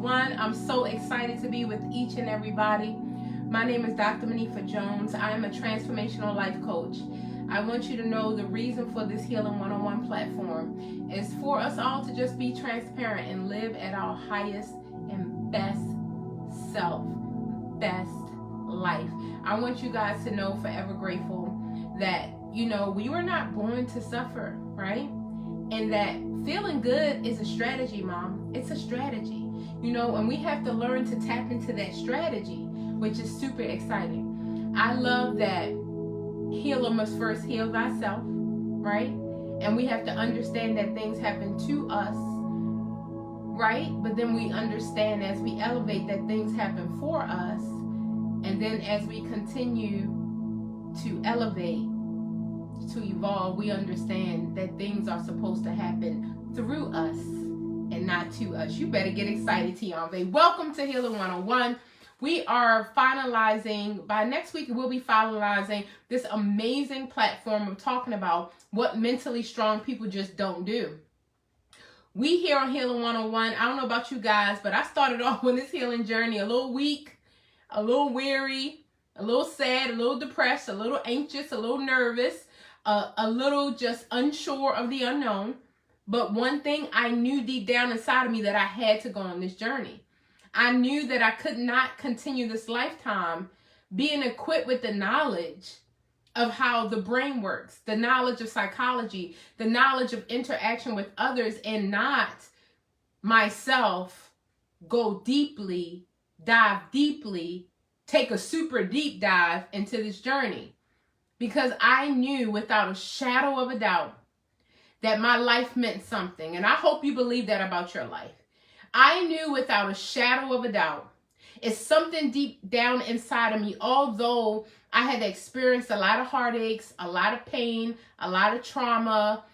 101. I'm so excited to be with each and everybody. My name is DrMonifa Jones. I am a transformational life coach. I want you to know the reason for this Healing 101 platform is for us all to just be transparent and live at our highest and best self, best life. I want you guys to know, forever grateful, that, we were not born to suffer, right? And that feeling good is a strategy, Mom. It's a strategy, and we have to learn to tap into that strategy, which is super exciting. I love that healer must first heal thyself, right? And we have to understand that things happen to us, right? But then we understand as we elevate that things happen for us. And then as we continue to elevate, to evolve, we understand that things are supposed to happen through us and not to us. You better get excited, Tianve. Welcome to Healing 101. We are finalizing, by next week we'll be finalizing this amazing platform of talking about what mentally strong people just don't do. We here on Healing 101, I don't know about you guys, but I started off on this healing journey a little weak, a little weary, a little sad, a little depressed, a little anxious, a little nervous, a little just unsure of the unknown. But one thing I knew deep down inside of me, that I had to go on this journey. I knew that I could not continue this lifetime being equipped with the knowledge of how the brain works, the knowledge of psychology, the knowledge of interaction with others, and not myself go deeply, dive deeply, take a super deep dive into this journey. Because I knew without a shadow of a doubt that my life meant something. And I hope you believe that about your life. I knew without a shadow of a doubt, it's something deep down inside of me, although I had experienced a lot of heartaches, a lot of pain, a lot of trauma.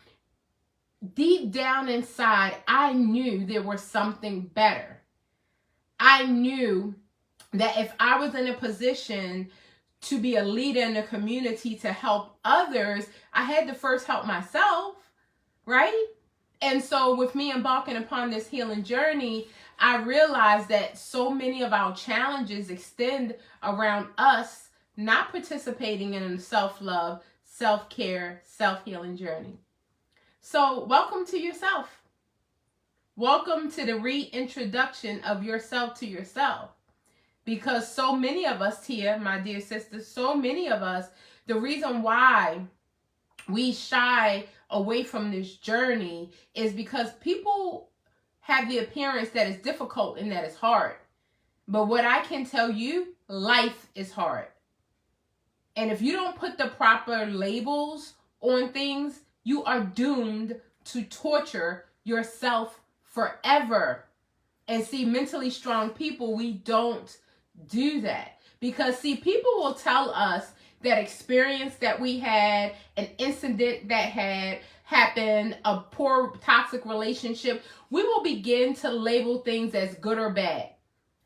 Deep down inside, I knew there was something better. I knew that if I was in a position to be a leader in the community to help others, I had to first help myself, right? And so with me embarking upon this healing journey, I realized that so many of our challenges extend around us not participating in a self-love, self-care, self-healing journey. So welcome to yourself. Welcome to the reintroduction of yourself to yourself. Because so many of us here, my dear sisters, so many of us, the reason why we shy away from this journey is because people have the appearance that it's difficult and that it's hard. But what I can tell you, life is hard. And if you don't put the proper labels on things, you are doomed to torture yourself forever. And see, mentally strong people, we don't do that. Because see, people will tell us that experience that we had, an incident that had happened, a poor toxic relationship, we will begin to label things as good or bad.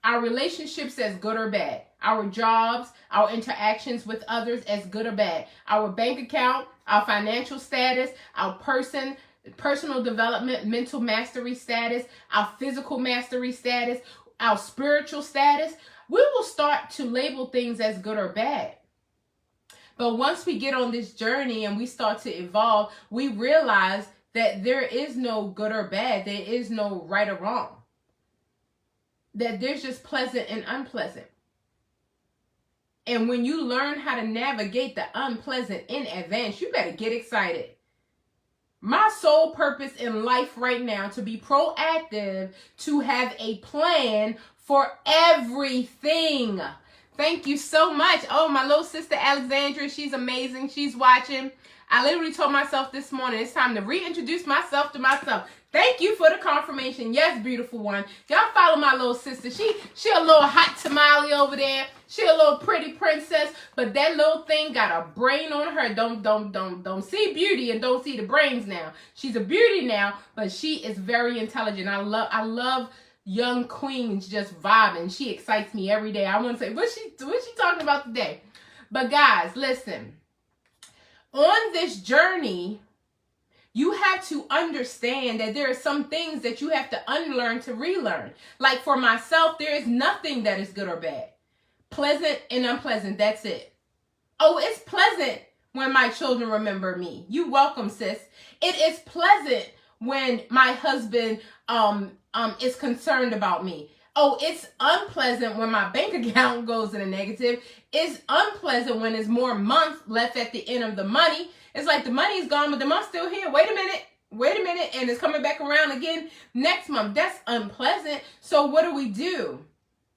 Our relationships as good or bad. Our jobs, our interactions with others as good or bad. Our bank account, our financial status, our personal development, mental mastery status, our physical mastery status, our spiritual status. We will start to label things as good or bad. But once we get on this journey and we start to evolve, we realize that there is no good or bad. There is no right or wrong. That there's just pleasant and unpleasant. And when you learn how to navigate the unpleasant in advance, you better get excited. My sole purpose in life right now to be proactive, to have a plan for everything. Thank you so much. Oh, my little sister Alexandra, she's amazing. She's watching. I literally told myself this morning, it's time to reintroduce myself to myself. Thank you for the confirmation. Yes, beautiful one. Y'all follow my little sister. She a little hot tamale over there. She a little pretty princess, but that little thing got a brain on her. Don't see beauty and don't see the brains now. She's a beauty now, but she is very intelligent. I love young queens just vibing. She excites me every day. I want to say, what's she talking about today? But guys, listen. On this journey, You have to understand that there are some things that you have to unlearn to relearn. Like for myself, there is nothing that is good or bad. Pleasant and unpleasant, that's it. Oh, it's pleasant when my children remember me. You welcome, sis. It is pleasant when my husband is concerned about me. Oh, it's unpleasant when my bank account goes in a negative. It's unpleasant when there's more months left at the end of the money. It's like the money's gone, but the month's still here. Wait a minute, and it's coming back around again next month. That's unpleasant. So what do?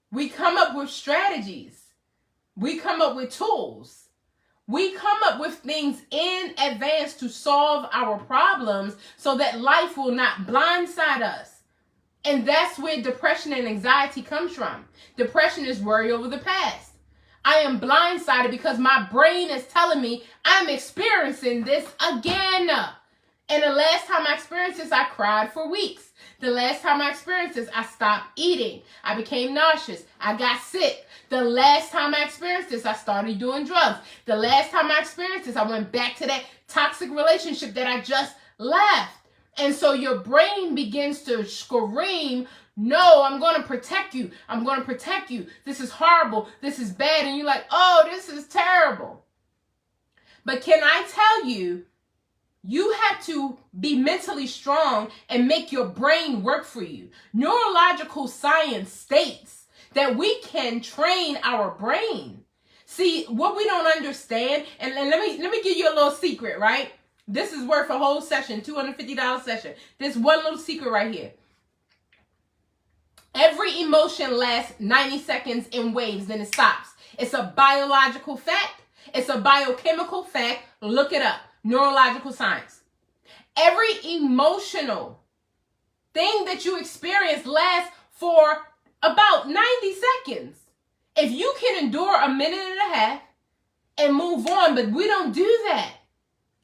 We come up with strategies. We come up with tools. We come up with things in advance to solve our problems so that life will not blindside us. And that's where depression and anxiety comes from. Depression is worry over the past. I am blindsided because my brain is telling me I'm experiencing this again. And the last time I experienced this, I cried for weeks. The last time I experienced this, I stopped eating. I became nauseous. I got sick. The last time I experienced this, I started doing drugs. The last time I experienced this, I went back to that toxic relationship that I just left. And so your brain begins to scream, no, I'm going to protect you. I'm going to protect you. This is horrible. This is bad. And you're like, oh, this is terrible. But can I tell you, you have to be mentally strong and make your brain work for you. Neurological science states that we can train our brain. See, what we don't understand, and let me give you a little secret, right? This is worth a whole session, $250 session. This one little secret right here. Every emotion lasts 90 seconds in waves, then it stops. It's a biological fact. It's a biochemical fact. Look it up. Neurological science. Every emotional thing that you experience lasts for about 90 seconds. If you can endure a minute and a half and move on, but we don't do that.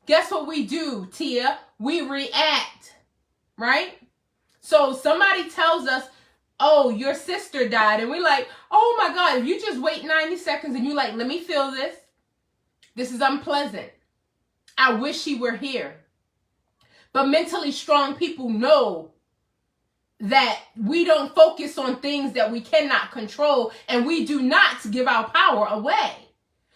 Guess what we do, Tia? We react, right? So somebody tells us, oh, your sister died. And we're like, oh my God, if you just wait 90 seconds and you're like, let me feel this. This is unpleasant. I wish she were here. But mentally strong people know that we don't focus on things that we cannot control, and we do not give our power away.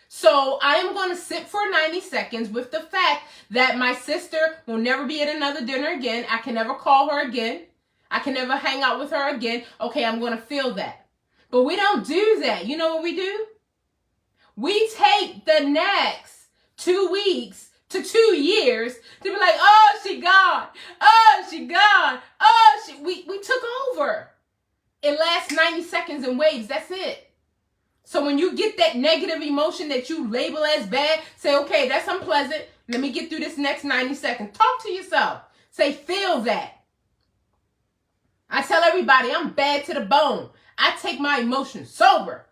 So I am going to sit for 90 seconds with the fact that my sister will never be at another dinner again. I can never call her again. I can never hang out with her again. Okay, I'm going to feel that. But we don't do that. You know what we do? We take the next 2 weeks to 2 years to be like, oh, she gone. Oh, she gone. Oh, we took over. It lasts 90 seconds in waves. That's it. So when you get that negative emotion that you label as bad, say, okay, that's unpleasant. Let me get through this next 90 seconds. Talk to yourself. Say, feel that. I tell everybody I'm bad to the bone. I take my emotions sober.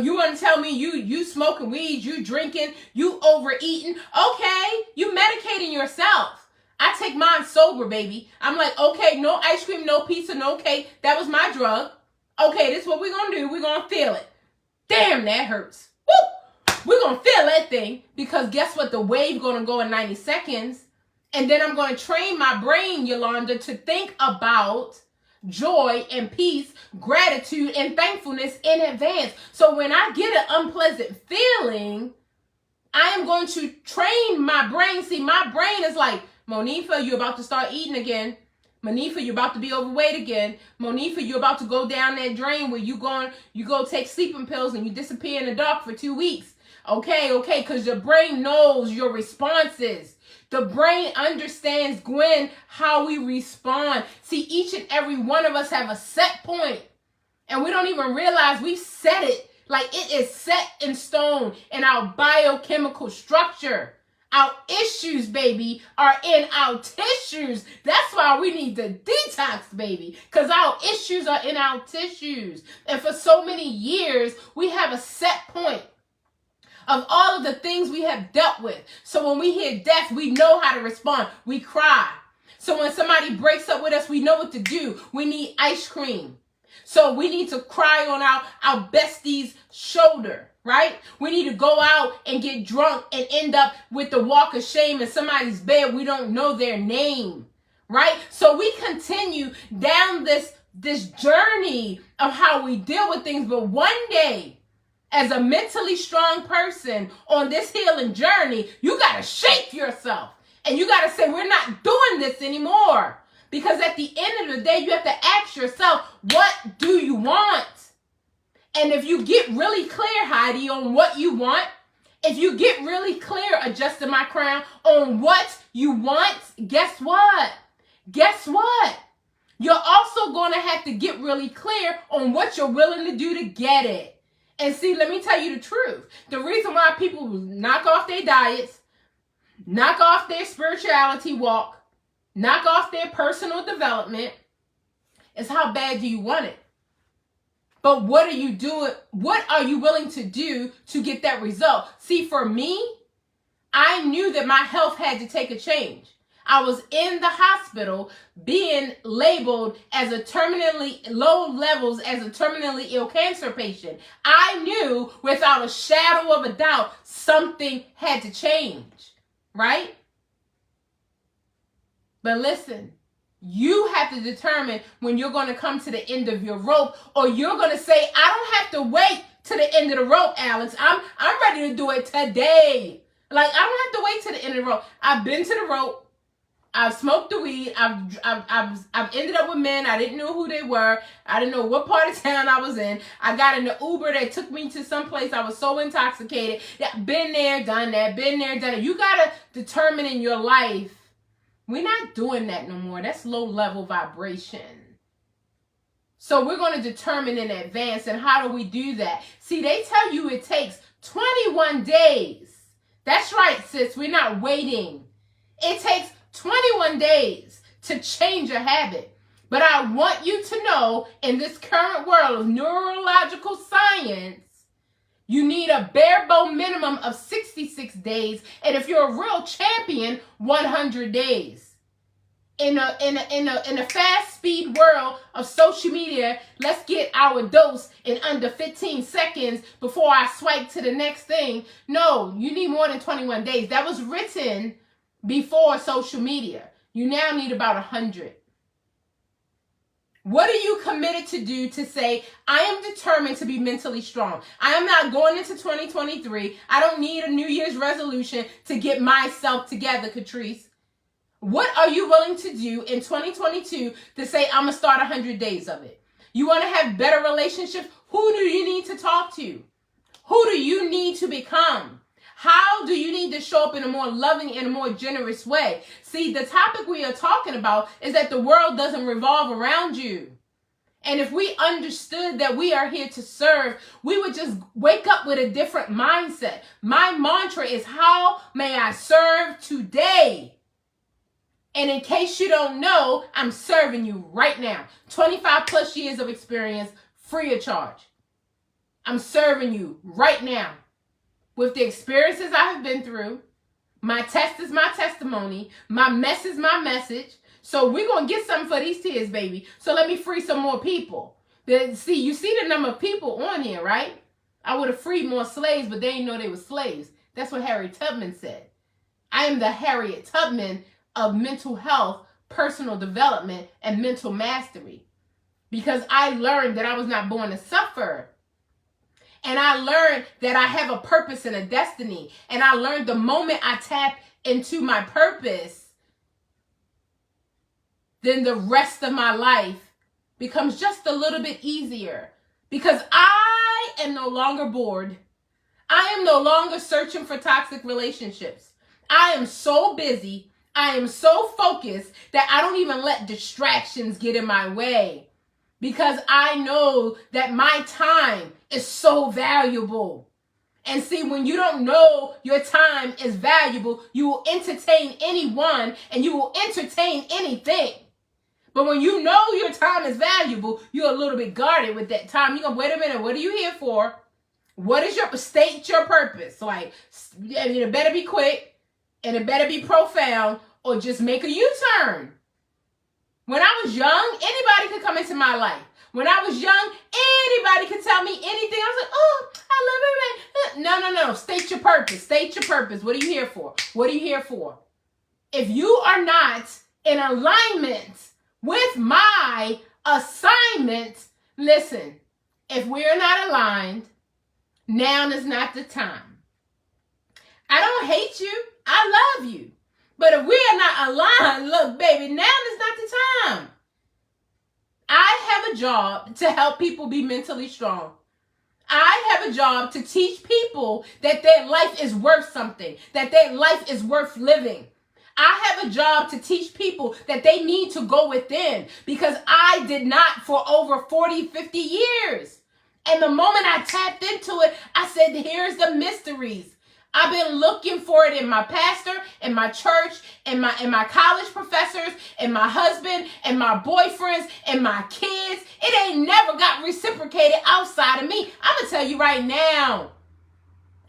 You want to tell me you smoking weed, you drinking, you overeating. Okay, you medicating yourself. I take mine sober, baby. I'm like, okay, no ice cream, no pizza, no cake. That was my drug. Okay, this is what we're going to do. We're going to feel it. Damn, that hurts. Woo! We're going to feel that thing because guess what? The wave going to go in 90 seconds. And then I'm going to train my brain, Yolanda, to think about joy and peace, gratitude and thankfulness in advance. So when I get an unpleasant feeling, I am going to train my brain. See, my brain is like, Monifa, you're about to start eating again. Monifa, you're about to be overweight again. Monifa, you're about to go down that drain where you go take sleeping pills and you disappear in the dark for 2 weeks. Okay, because your brain knows your responses. The brain understands, Gwen, how we respond. See, each and every one of us have a set point, and we don't even realize we've set it. Like it is set in stone in our biochemical structure. Our issues, baby, are in our tissues. That's why we need to detox, baby, because our issues are in our tissues. And for so many years, we have a set point of all of the things we have dealt with. So when we hear death, we know how to respond. We cry. So when somebody breaks up with us, we know what to do. We need ice cream. So we need to cry on our bestie's shoulder. right? We need to go out and get drunk and end up with the walk of shame in somebody's bed. We don't know their name, right? So we continue down this journey of how we deal with things. But one day, as a mentally strong person on this healing journey, you got to shake yourself. And you got to say, we're not doing this anymore. Because at the end of the day, you have to ask yourself, what do you want? And if you get really clear, Heidi, on what you want, if you get really clear, adjusting my crown, on what you want, guess what? Guess what? You're also going to have to get really clear on what you're willing to do to get it. And see, let me tell you the truth. The reason why people knock off their diets, knock off their spirituality walk, knock off their personal development is how bad do you want it? But what are you doing? What are you willing to do to get that result? See, for me, I knew that my health had to take a change. I was in the hospital being labeled as a terminally low levels as a terminally ill cancer patient. I knew without a shadow of a doubt something had to change, right? But listen, you have to determine when you're going to come to the end of your rope, or you're going to say, I don't have to wait to the end of the rope, Alex. I'm ready to do it today. Like, I don't have to wait to the end of the rope. I've been to the rope. I've smoked the weed. I've ended up with men. I didn't know who they were. I didn't know what part of town I was in. I got in the Uber that took me to some place. I was so intoxicated. Been there, done that. Been there, done it. You got to determine in your life, we're not doing that no more. That's low level vibration. So we're going to determine in advance. And how do we do that? See, they tell you it takes 21 days. That's right, sis. We're not waiting. It takes 21 days to change a habit. But I want you to know, in this current world of neurological science, you need a bare bone minimum of 66 days. And if you're a real champion, 100 days. In a fast speed world of social media, let's get our dose in under 15 seconds before I swipe to the next thing. No, you need more than 21 days. That was written before social media. You now need about 100. What are you committed to do to say, I am determined to be mentally strong? I am not going into 2023. I don't need a New Year's resolution to get myself together, Catrice. What are you willing to do in 2022 to say, I'm going to start 100 days of it? You want to have better relationships? Who do you need to talk to? Who do you need to become? How do you need to show up in a more loving and a more generous way? See, the topic we are talking about is that the world doesn't revolve around you. And if we understood that we are here to serve, we would just wake up with a different mindset. My mantra is, how may I serve today? And in case you don't know, I'm serving you right now. 25 plus years of experience, free of charge. I'm serving you right now. With the experiences I have been through, my test is my testimony, my mess is my message. So we're going to get something for these tears, baby. So let me free some more people. See, you see the number of people on here, right? I would have freed more slaves, but they didn't know they were slaves. That's what Harriet Tubman said. I am the Harriet Tubman of mental health, personal development, and mental mastery. Because I learned that I was not born to suffer. And I learned that I have a purpose and a destiny. And I learned the moment I tap into my purpose, then the rest of my life becomes just a little bit easier. Because I am no longer bored. I am no longer searching for toxic relationships. I am so busy. I am so focused that I don't even let distractions get in my way. Because I know that my time is so valuable. And see, when you don't know your time is valuable, you will entertain anyone and you will entertain anything. But when you know your time is valuable, you're a little bit guarded with that time. You're going, wait a minute, what are you here for? What is state your purpose? Like, it better be quick and it better be profound, or just make a U-turn. When I was young, anybody could come into my life. When I was young, anybody could tell me anything. I was like, oh, I love her. No. State your purpose. State your purpose. What are you here for? What are you here for? If you are not in alignment with my assignment, listen, if we're not aligned, now is not the time. I don't hate you. I love you. But if we are not aligned, look, baby, now is not the time. I have a job to help people be mentally strong. I have a job to teach people that their life is worth something, that their life is worth living. I have a job to teach people that they need to go within, because I did not for over 40, 50 years. And the moment I tapped into it, I said, here's the mysteries. I've been looking for it in my pastor, in my church, in my college professors, in my husband, in my boyfriends, in my kids. It ain't never got reciprocated outside of me. I'm going to tell you right now,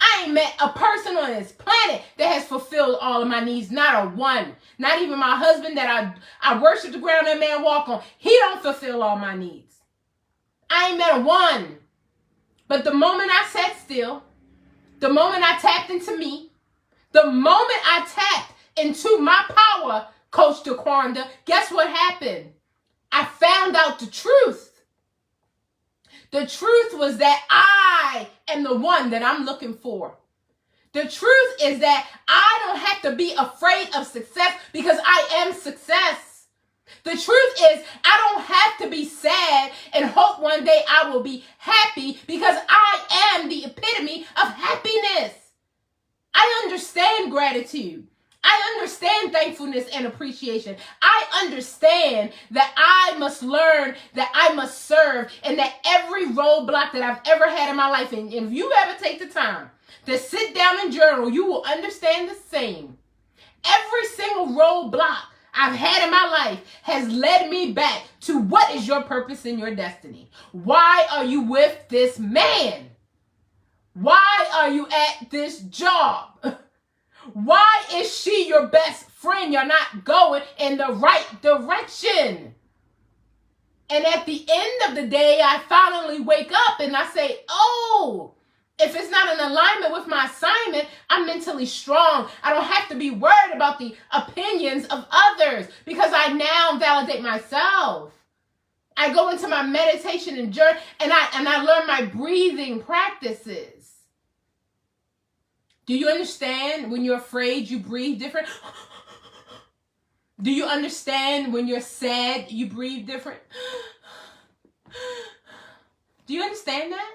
I ain't met a person on this planet that has fulfilled all of my needs. Not a one. Not even my husband that I worship the ground that man walk on. He don't fulfill all my needs. I ain't met a one. But the moment I sat still, the moment I tapped into me, the moment I tapped into my power, Coach DeQuanda, guess what happened? I found out the truth. The truth was that I am the one that I'm looking for. The truth is that I don't have to be afraid of success, because I am success. The truth is I don't have to be sad and hope one day I will be happy, because I am the epitome of happiness. I understand gratitude. I understand thankfulness and appreciation. I understand that I must learn, that I must serve, and that every roadblock that I've ever had in my life, and if you ever take the time to sit down and journal, you will understand the same. Every single roadblock I've had in my life has led me back to what is your purpose and your destiny. Why are you with this man? Why are you at this job? Why is she your best friend? You're not going in the right direction. And at the end of the day, I finally wake up and I say, oh, if it's not in alignment with my assignment, I'm mentally strong. I don't have to be worried about the opinions of others, because I now validate myself. I go into my meditation and journey, and I learn my breathing practices. Do you understand when you're afraid you breathe different? Do you understand when you're sad you breathe different? Do you understand that?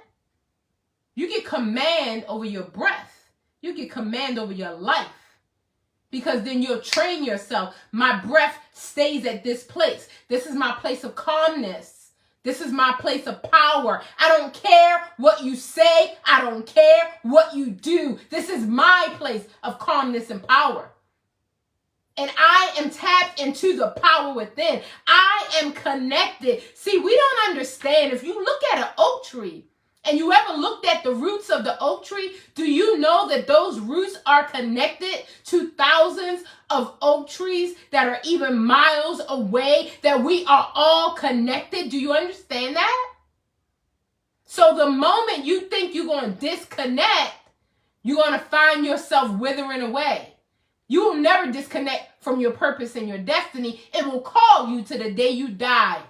You get command over your breath. You get command over your life. Because then you'll train yourself. My breath stays at this place. This is my place of calmness. This is my place of power. I don't care what you say. I don't care what you do. This is my place of calmness and power. And I am tapped into the power within. I am connected. See, we don't understand. If you look at an oak tree, and you ever looked at the roots of the oak tree, do you know that those roots are connected to thousands of oak trees that are even miles away, that we are all connected? Do you understand that? So the moment you think you're going to disconnect, you're going to find yourself withering away. You will never disconnect from your purpose and your destiny. It will call you to the day you die.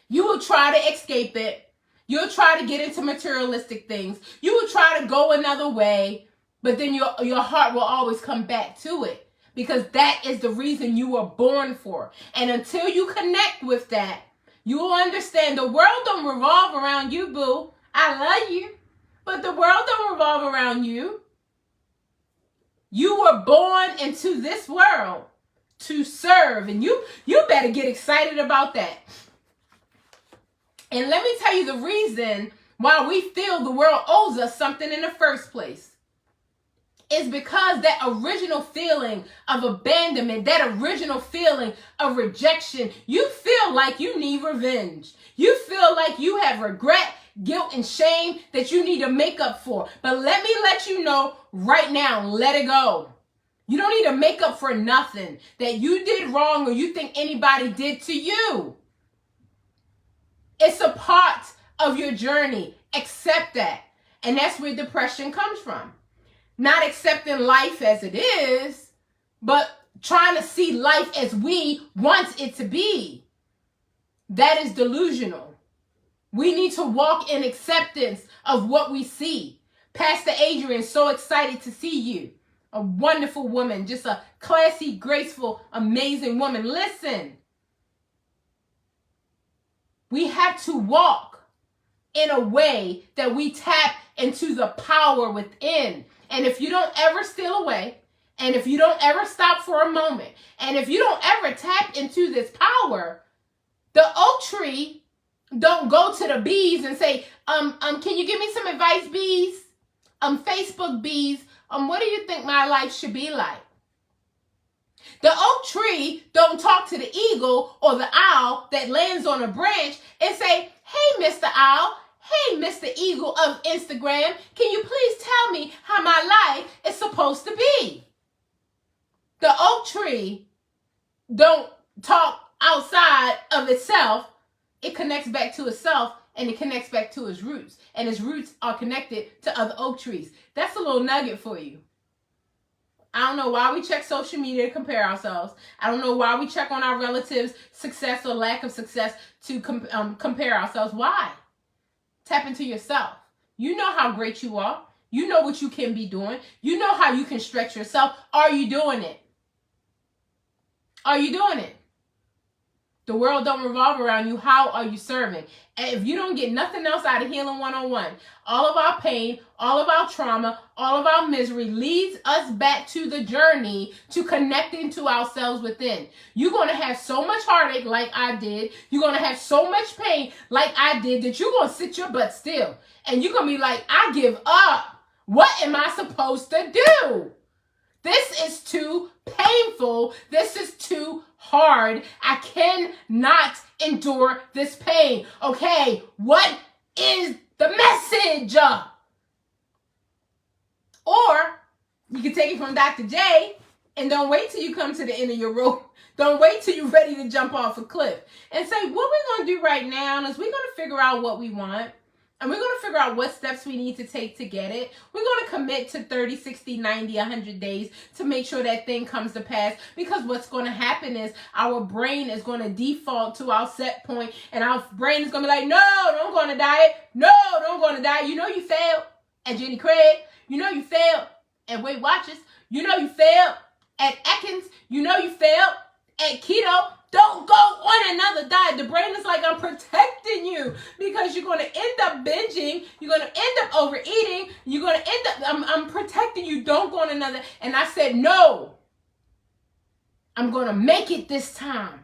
You will try to escape it. You'll try to get into materialistic things. You will try to go another way, but then your heart will always come back to it, because that is the reason you were born for. And until you connect with that, you will understand the world don't revolve around you, boo. I love you, but the world don't revolve around you. You were born into this world to serve, and you better get excited about that. And let me tell you the reason why we feel the world owes us something in the first place. It's because that original feeling of abandonment, that original feeling of rejection, you feel like you need revenge. You feel like you have regret, guilt, and shame that you need to make up for. But let me let you know right now, let it go. You don't need to make up for nothing that you did wrong or you think anybody did to you. It's a part of your journey. Accept that. And that's where depression comes from. Not accepting life as it is, but trying to see life as we want it to be. That is delusional. We need to walk in acceptance of what we see. Pastor Adrian, so excited to see you. A wonderful woman, just a classy, graceful, amazing woman. Listen, we have to walk in a way that we tap into the power within. And if you don't ever steal away, and if you don't ever stop for a moment, and if you don't ever tap into this power, the oak tree don't go to the bees and say, can you give me some advice, bees? Facebook bees, what do you think my life should be like? The oak tree don't talk to the eagle or the owl that lands on a branch and say, hey, Mr. Owl, hey, Mr. Eagle of Instagram, can you please tell me how my life is supposed to be? The oak tree don't talk outside of itself. It connects back to itself, and it connects back to its roots. And its roots are connected to other oak trees. That's a little nugget for you. I don't know why we check social media to compare ourselves. I don't know why we check on our relatives' success or lack of success to compare ourselves. Why? Tap into yourself. You know how great you are. You know what you can be doing. You know how you can stretch yourself. Are you doing it? Are you doing it? The world don't revolve around you. How are you serving? And if you don't get nothing else out of Healing 101, all of our pain, all of our trauma, all of our misery leads us back to the journey to connecting to ourselves within. You're going to have so much heartache like I did. You're going to have so much pain like I did that you're going to sit your butt still. And you're going to be like, I give up. What am I supposed to do? This is too painful. This is too hard. I cannot endure this pain. Okay, what is the message? Or you can take it from Dr. J and don't wait till you come to the end of your rope. Don't wait till you're ready to jump off a cliff and say, what we're going to do right now is we're going to figure out what we want. And we're going to figure out what steps we need to take to get it. We're going to commit to 30, 60, 90, 100 days to make sure that thing comes to pass. Because what's going to happen is our brain is going to default to our set point. And our brain is going to be like, no, don't go on a diet. No, don't go on a diet. You know you failed at Jenny Craig. You know you failed at Weight Watchers. You know you failed at Atkins. You know you failed at keto. Don't go on another diet. The brain is like, I'm protecting you because you're going to end up binging. You're going to end up overeating. You're going to end up, I'm protecting you. Don't go on another. And I said, no, I'm going to make it this time.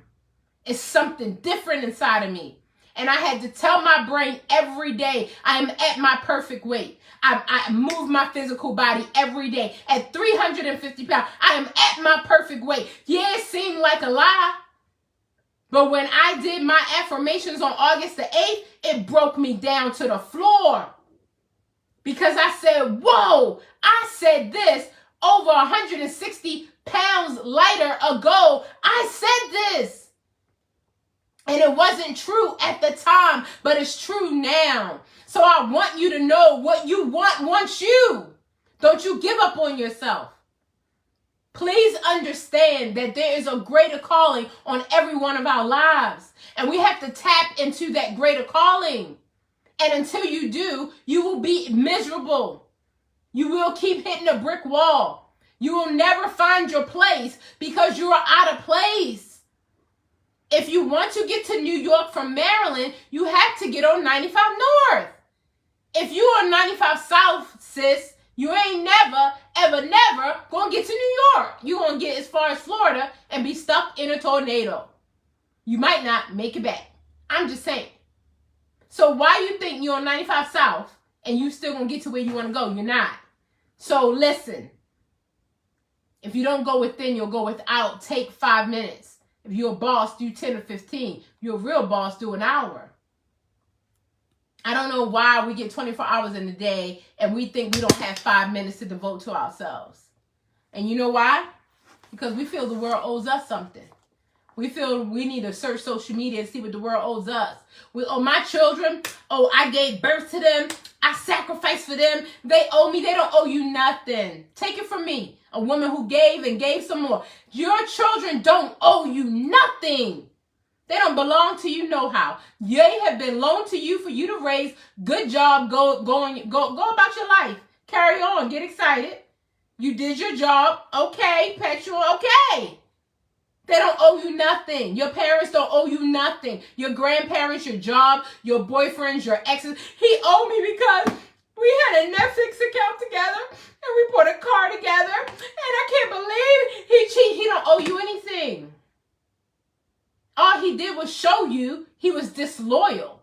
It's something different inside of me. And I had to tell my brain every day, I am at my perfect weight. I move my physical body every day at 350 pounds. I am at my perfect weight. Yeah, it seemed like a lie. But when I did my affirmations on August the 8th, it broke me down to the floor. Because I said, whoa, I said this over 160 pounds lighter ago. I said this. And it wasn't true at the time, but it's true now. So I want you to know what you want wants you. Don't you give up on yourself. Please understand that there is a greater calling on every one of our lives. And we have to tap into that greater calling. And until you do, you will be miserable. You will keep hitting a brick wall. You will never find your place because you are out of place. If you want to get to New York from Maryland, you have to get on 95 North. If you are 95 South, sis, you ain't never, ever, never going to get to New York. You're going to get as far as Florida and be stuck in a tornado. You might not make it back. I'm just saying. So why you think you're on 95 South and you still going to get to where you want to go? You're not. So listen. If you don't go within, you'll go without. Take 5 minutes. If you're a boss, do 10 or 15. If you're a real boss, do an hour. I don't know why we get 24 hours in a day and we think we don't have 5 minutes to devote to ourselves. And you know why? Because we feel the world owes us something. We feel we need to search social media and see what the world owes us. My children, I gave birth to them. I sacrificed for them. They owe me. They don't owe you nothing. Take it from me. A woman who gave and gave some more. Your children don't owe you nothing. They don't belong to you no how. They have been loaned to you for you to raise. Good job. Go about your life. Carry on. Get excited. You did your job. Okay. Petrol. Okay. They don't owe you nothing. Your parents don't owe you nothing. Your grandparents, your job, your boyfriends, your exes. He owed me because we had a Netflix account together and we bought a car together. And I can't believe he cheated. He don't owe you anything. All he did was show you he was disloyal.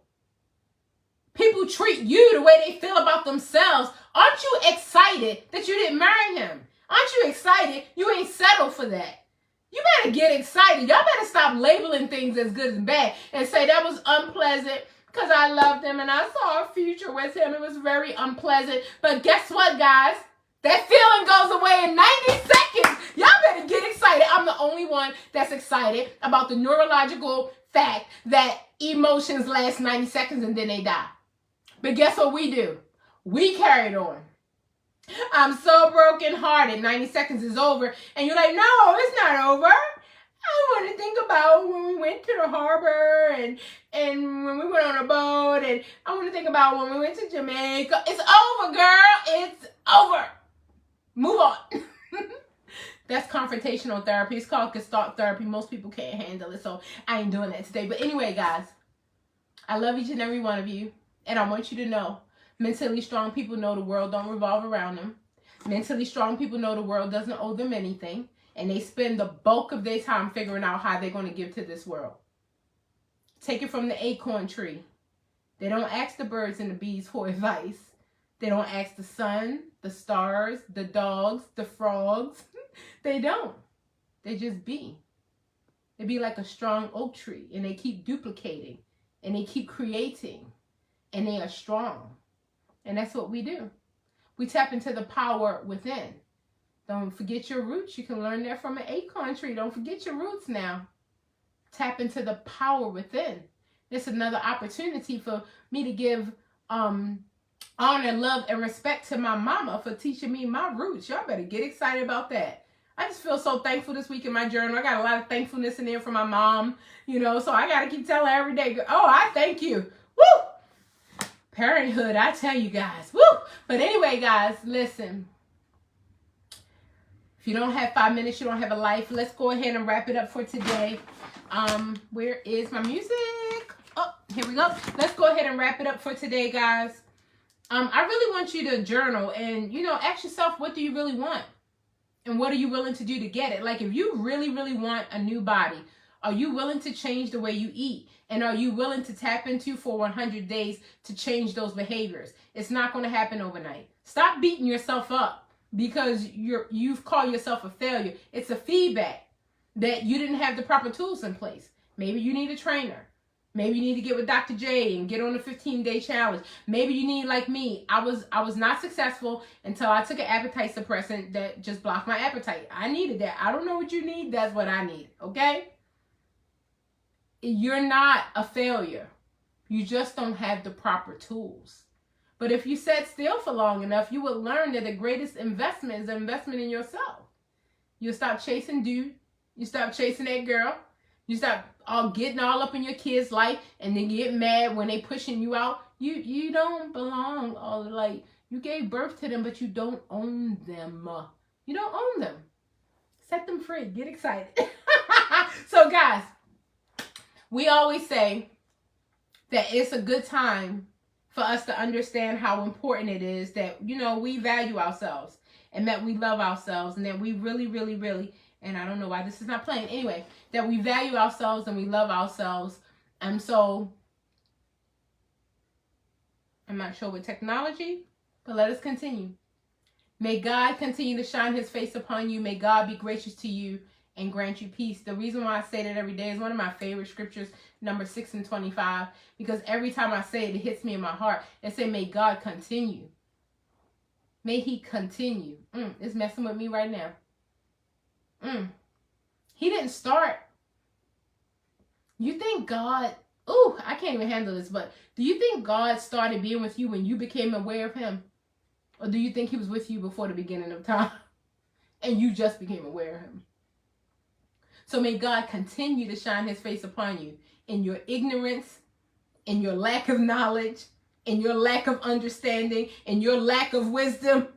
People treat you the way they feel about themselves. Aren't you excited that you didn't marry him? Aren't you excited you ain't settled for that? You better get excited. Y'all better stop labeling things as good and bad and say that was unpleasant because I loved him and I saw a future with him. It was very unpleasant. But guess what, guys? That feeling goes away in 90 seconds. Y'all better get excited. I'm the only one that's excited about the neurological fact that emotions last 90 seconds and then they die. But guess what we do? We carried on. I'm so brokenhearted. 90 seconds is over. And you're like, no, it's not over. I want to think about when we went to the harbor and when we went on a boat. And I want to think about when we went to Jamaica. It's over, girl. It's over. Move on. That's confrontational therapy. It's called Gestalt therapy. Most people can't handle it. So I ain't doing that today. But anyway, guys, I love each and every one of you. And I want you to know, mentally strong people know the world don't revolve around them. Mentally strong people know the world doesn't owe them anything. And they spend the bulk of their time figuring out how they're going to give to this world. Take it from the acorn tree. They don't ask the birds and the bees for advice. They don't ask the sun, the stars, the dogs, the frogs. They don't. They just be. They be like a strong oak tree. And they keep duplicating. And they keep creating. And they are strong. And that's what we do. We tap into the power within. Don't forget your roots. You can learn that from an acorn tree. Don't forget your roots now. Tap into the power within. It's another opportunity for me to give honor, love, and respect to my mama for teaching me my roots. Y'all better get excited about that. I just feel so thankful this week in my journal. I got a lot of thankfulness in there for my mom, so I got to keep telling her every day, oh, I thank you. Woo! Parenthood, I tell you guys. Woo! But anyway, guys, listen. If you don't have 5 minutes, you don't have a life. Let's go ahead and wrap it up for today. Where is my music? Oh, here we go. Let's go ahead and wrap it up for today, guys. I really want you to journal and, ask yourself, what do you really want? And what are you willing to do to get it? Like, if you really, really want a new body, are you willing to change the way you eat? And are you willing to tap into for 100 days to change those behaviors? It's not going to happen overnight. Stop beating yourself up because you've called yourself a failure. It's a feedback that you didn't have the proper tools in place. Maybe you need a trainer. Maybe you need to get with Dr. J and get on a 15-day challenge. Maybe you need, like me, I was not successful until I took an appetite suppressant that just blocked my appetite. I needed that. I don't know what you need. That's what I need. Okay? You're not a failure. You just don't have the proper tools. But if you sat still for long enough, you would learn that the greatest investment is an investment in yourself. You'll stop chasing dude. You stop chasing that girl. You stop getting all up in your kid's life and then get mad when they pushing you out. You don't belong. You gave birth to them, but you don't own them. You don't own them. Set them free. Get excited. So guys, we always say that it's a good time for us to understand how important it is that, we value ourselves and that we love ourselves and that we really, really, really, and I don't know why this is not playing. Anyway, that we value ourselves and we love ourselves. And so, I'm not sure with technology, but let us continue. May God continue to shine his face upon you. May God be gracious to you and grant you peace. The reason why I say that every day is one of my favorite scriptures, number 6 and 25, because every time I say it, it hits me in my heart. It says, may God continue. May he continue. It's messing with me right now. He didn't start. You think God Ooh, I can't even handle this, but do you think God started being with you when you became aware of him? Or do you think he was with you before the beginning of time and you just became aware of him? So may God continue to shine his face upon you in your ignorance, in your lack of knowledge, in your lack of understanding, in your lack of wisdom.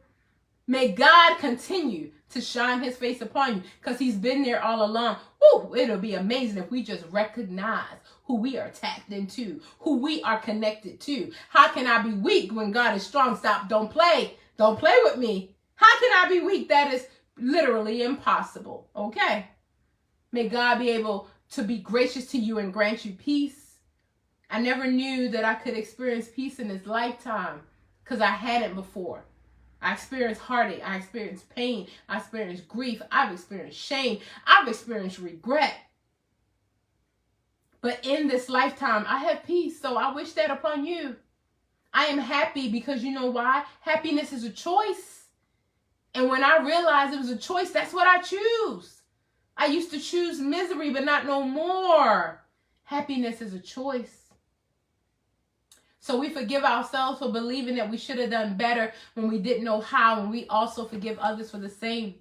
May God continue to shine his face upon you because he's been there all along. Woo, it'll be amazing if we just recognize who we are tapped into, who we are connected to. How can I be weak when God is strong? Stop, don't play. Don't play with me. How can I be weak? That is literally impossible. Okay. May God be able to be gracious to you and grant you peace. I never knew that I could experience peace in this lifetime because I hadn't before. I experienced heartache. I experienced pain. I experienced grief. I've experienced shame. I've experienced regret. But in this lifetime, I have peace. So I wish that upon you. I am happy because you know why? Happiness is a choice. And when I realized it was a choice, that's what I choose. I used to choose misery, but not no more. Happiness is a choice. So we forgive ourselves for believing that we should have done better when we didn't know how, and we also forgive others for the same.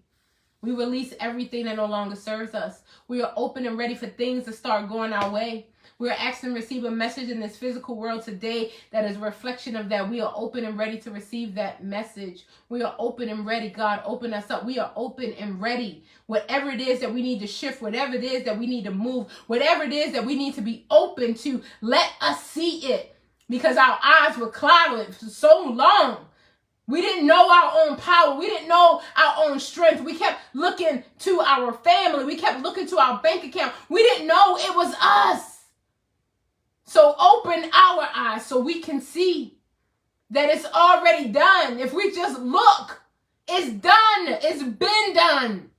We release everything that no longer serves us. We are open and ready for things to start going our way. We are asking to receive a message in this physical world today that is a reflection of that. We are open and ready to receive that message. We are open and ready. God, open us up. We are open and ready. Whatever it is that we need to shift, whatever it is that we need to move, whatever it is that we need to be open to, let us see it. Because our eyes were clouded for so long. We didn't know our own power. We didn't know our own strength. We kept looking to our family. We kept looking to our bank account. We didn't know it was us. So open our eyes so we can see that it's already done. If we just look, it's done. It's been done.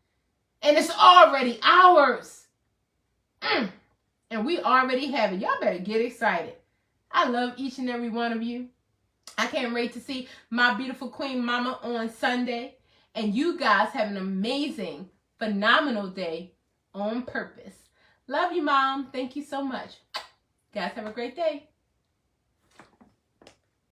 And it's already ours. And we already have it. Y'all better get excited. I love each and every one of you. I can't wait to see my beautiful queen mama on Sunday. And you guys have an amazing, phenomenal day on purpose. Love you, Mom. Thank you so much. Guys, have a great day.